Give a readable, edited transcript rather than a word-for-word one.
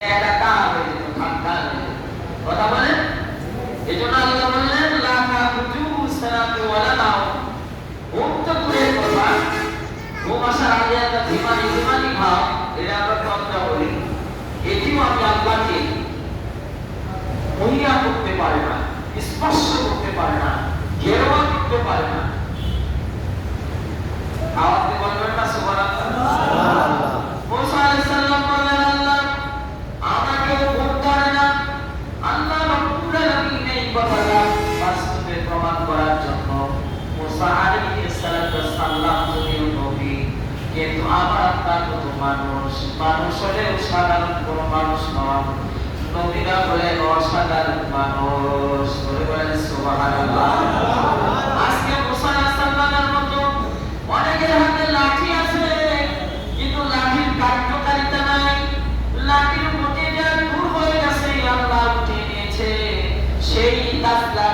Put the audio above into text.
এলাকা হয়ে যেত, ঠান্ডা হয়ে যেত। কথা বলেন? এই জন্য আল্লাহ বললেন লা তাখুজু সালাতু ওয়ালা নাও। ঘুম তো দূরের কথা, ঘুম আসার আগে একটা ধীমানি ভাব, এটা আমরা কথা বলি, এটিও আমি আল্লাহকে মহিয়া করতে পারে না, স্পর্শ করতে পারে না, ঘেরোয়া করতে পারে না। আওয়াজে বলবেন না সুবহানাল্লাহ। মুসা আলাইহিস সালাম বললেন আল্লাহ আমাকেও ঘুম ধরে না। আল্লাহ রাব্বুল আলামিন এই কথাটা বাস্তবে প্রমাণ করার জন্য মুসা আলাইহিস সালাম যদিও নবী, কিন্তু আমার আপনার মতো মানুষ হলেও সাধারণ কোনো মানুষ নন, নবীরা হলেন অসাধারণ মানুষ। বলেন সুবহানাল্লাহ। আজকে মুসা আলাইহিস সালামের মতো অনেকের হাতে লাঠি আছে, কিন্তু লাঠির কার্যকারিতা নাই, লাঠির প্রতিটা দূর হয়ে গেছে, আল্লাহ উঠিয়ে নিয়েছে সেই দাসলা